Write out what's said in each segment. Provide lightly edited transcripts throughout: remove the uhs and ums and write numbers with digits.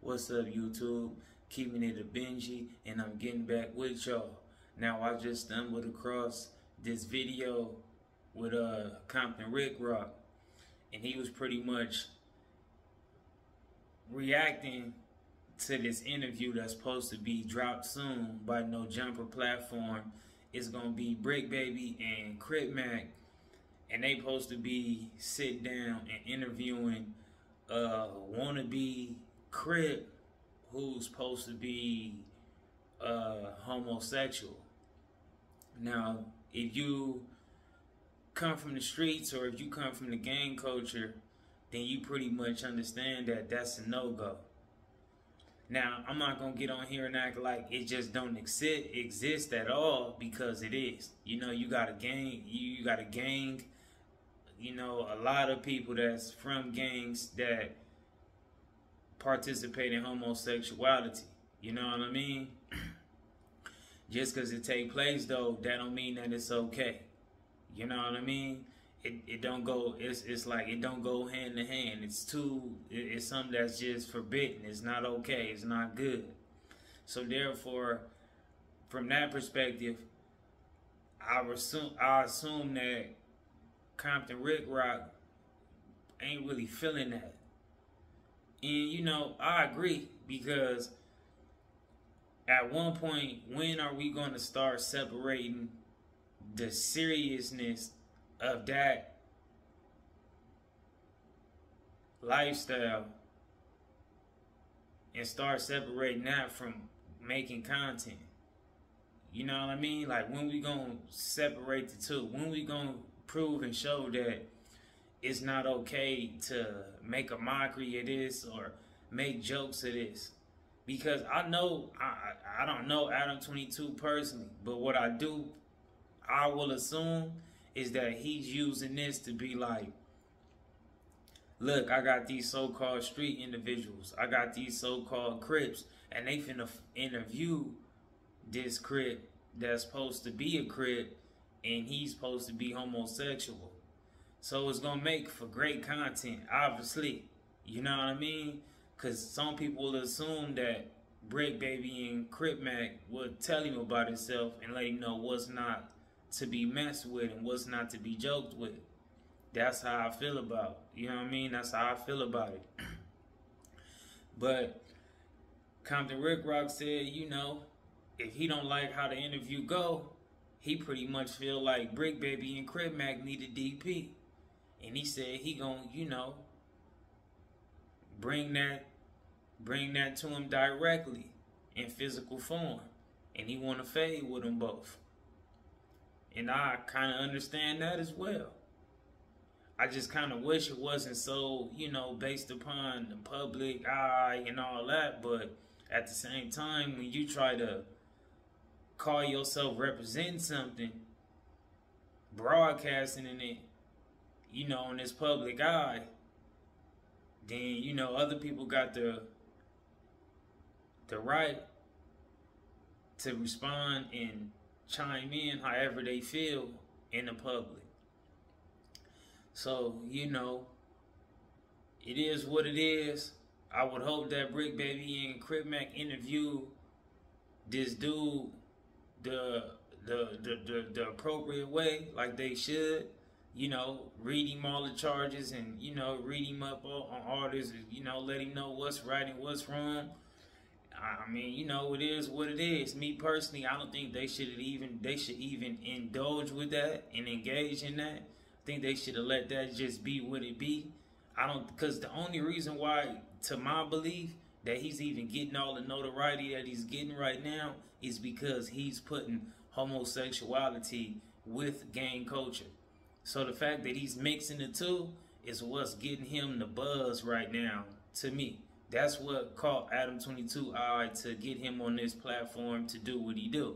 What's up, YouTube? Keeping it a Benji, and I'm getting back with y'all. Now, I just stumbled across this video with Compton Ricc, and he was pretty much reacting to this interview that's supposed to be dropped soon by No Jumper platform. It's gonna be Bricc baby and Crip, and they supposed to be sitting down and interviewing wannabe Crip, who's supposed to be homosexual. Now, if you come from the streets or if you come from the gang culture, then you pretty much understand that that's a no-go. Now, I'm not gonna get on here and act like it just don't exist at all, because it is. You know, you got a gang, you know, a lot of people that's from gangs that participate in homosexuality. You know what I mean? Just because it take place, though, that don't mean that it's okay. You know what I mean? It don't go. It's like it don't go hand in hand. It's something that's just forbidden. It's not okay. It's not good. So therefore, from that perspective, I assume that Compton Ricc ain't really feeling that. And you know, I agree, because at one point, when are we going to start separating the seriousness of that lifestyle and start separating that from making content? You know what I mean? Like, when we gonna separate the two? When we gonna prove and show that it's not okay to make a mockery of this or make jokes of this? Because I don't know Adam 22 personally, but what I will assume is that he's using this to be like, look, I got these so-called street individuals, I got these so-called Crips, and they finna interview this Crip that's supposed to be a Crip, and he's supposed to be homosexual. So it's gonna make for great content, obviously. You know what I mean? Because some people will assume that Bricc baby and Crip would tell him about himself and let him know what's not to be messed with and what's not to be joked with. That's how I feel about it. You know what I mean? That's how I feel about it. But Compton Ricc said, you know, if he don't like how the interview go, he pretty much feel like Bricc baby and Crip need a DP. And he said he gonna, you know, bring that to him directly in physical form. And he want to fade with them both. And I kind of understand that as well. I just kind of wish it wasn't so, you know, based upon the public eye and all that. But at the same time, when you try to call yourself representing something, broadcasting in it, you know, in this public eye, then, you know, other people got the right to respond and chime in however they feel in the public. So, you know, it is what it is. I would hope that Bricc baby and Crip interview this dude the appropriate way, like they should. You know, read him all the charges and, you know, read him up on all this, you know, let him know what's right and what's wrong. I mean, you know, it is what it is. Me personally, I don't think they should even indulge with that and engage in that. I think they should have let that just be what it be. Because the only reason why, to my belief, that he's even getting all the notoriety that he's getting right now is because he's putting homosexuality with gang culture. So the fact that he's mixing the two is what's getting him the buzz right now, to me. That's what caught Adam 22 eye to get him on this platform to do what he do.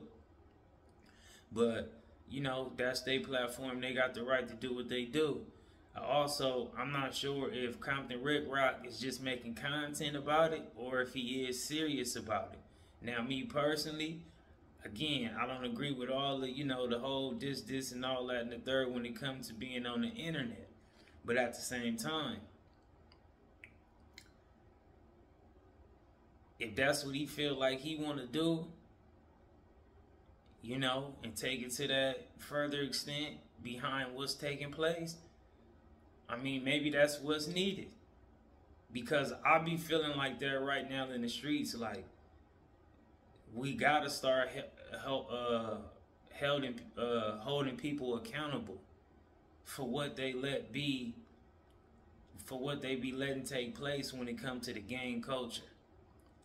But, you know, that's their platform. They got the right to do what they do. Also, I'm not sure if Compton Ricc is just making content about it or if he is serious about it. Now, me personally, again, I don't agree with all the, you know, the whole this, and all that and the third when it comes to being on the internet. But at the same time, if that's what he feel like he want to do, you know, and take it to that further extent behind what's taking place, I mean, maybe that's what's needed. Because I be feeling like that right now in the streets. Like, we gotta start holding people accountable for what they let be, for what they be letting take place when it comes to the gang culture.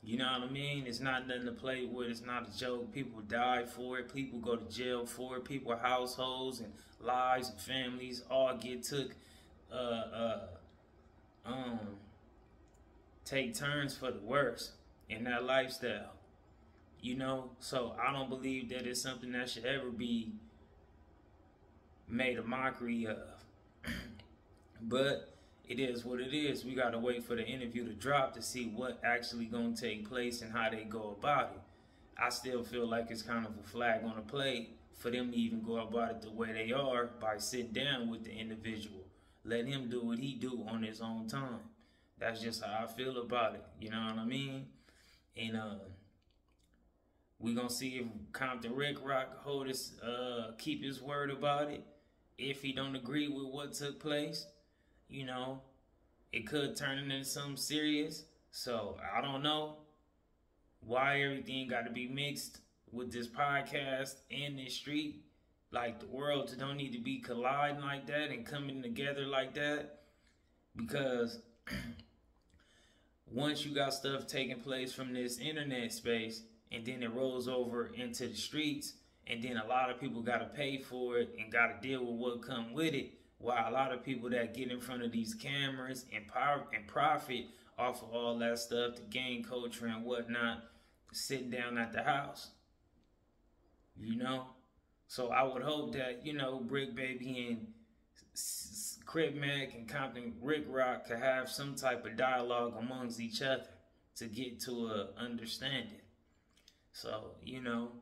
You know what I mean? It's not nothing to play with. It's not a joke. People die for it. People go to jail for it. People, households and lives and families all get took, take turns for the worse in that lifestyle. You know? So I don't believe that it's something that should ever be made a mockery of. But it is what it is. We gotta wait for the interview to drop to see what actually gonna take place and how they go about it. I still feel like it's kind of a flag on the play for them to even go about it the way they are, by sitting down with the individual. Let him do what he do on his own time. That's just how I feel about it. You know what I mean? And we gonna see if Compton Ricc keep his word about it. If he don't agree with what took place, you know, it could turn into something serious. So I don't know why everything got to be mixed with this podcast and this street. Like, the world don't need to be colliding like that and coming together like that. Because once you got stuff taking place from this internet space, and then it rolls over into the streets, and then a lot of people got to pay for it and got to deal with what come with it, while a lot of people that get in front of these cameras and profit off of all that stuff, the gang culture and whatnot, sitting down at the house. You know? So I would hope that, you know, Bricc Baby and Crip Mac and Compton Ricc could have some type of dialogue amongst each other to get to a understanding. So, you know,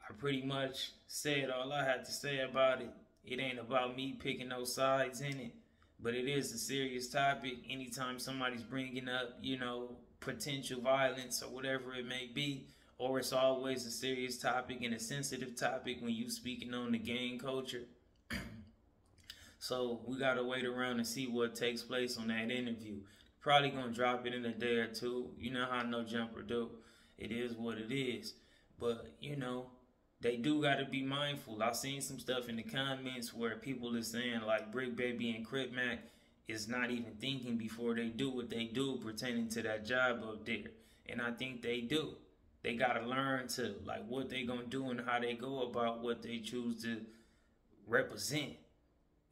I pretty much said all I had to say about it. It ain't about me picking no sides in it, but it is a serious topic. Anytime somebody's bringing up, you know, potential violence or whatever it may be, or it's always a serious topic and a sensitive topic when you speaking on the gang culture. So we gotta wait around and see what takes place on that interview. Probably gonna drop it in a day or two. You know how No Jumper do. It is what it is. But, you know, they do got to be mindful. I've seen some stuff in the comments where people are saying, like, Bricc Baby and Crip Mac is not even thinking before they do what they do pertaining to that job up there. And I think they do. They got to learn to, like, what they going to do and how they go about what they choose to represent.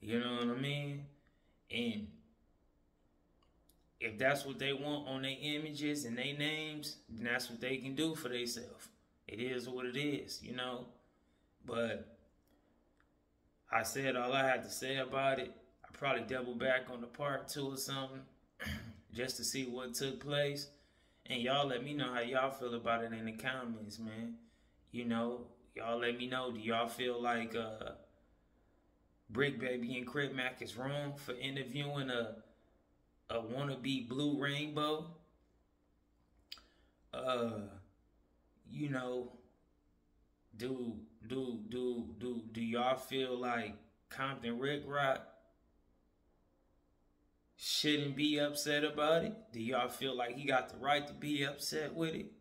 You know what I mean? And if that's what they want on their images and their names, then that's what they can do for themselves. It is what it is, you know. But I said all I had to say about it. I probably double back on the part 2 or something just to see what took place. And y'all let me know how y'all feel about it in the comments, man. You know, y'all let me know. Do y'all feel like Bricc Baby and Crip Mac is wrong for interviewing a wannabe Blue Rainbow? You know, do y'all feel like Compton Ricc shouldn't be upset about it? Do y'all feel like he got the right to be upset with it?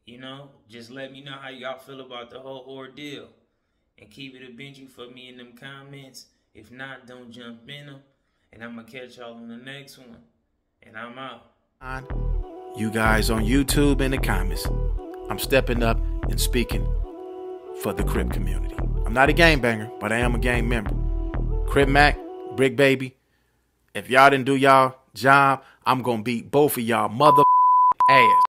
You know, just let me know how y'all feel about the whole ordeal. And keep it a Benji for me in them comments. If not, don't jump in them. And I'm going to catch y'all on the next one. And I'm out. You guys on YouTube in the comments, I'm stepping up and speaking for the Crip community. I'm not a gangbanger, but I am a gang member. Crip Mac, Bricc Baby, if y'all didn't do y'all job, I'm going to beat both of y'all mother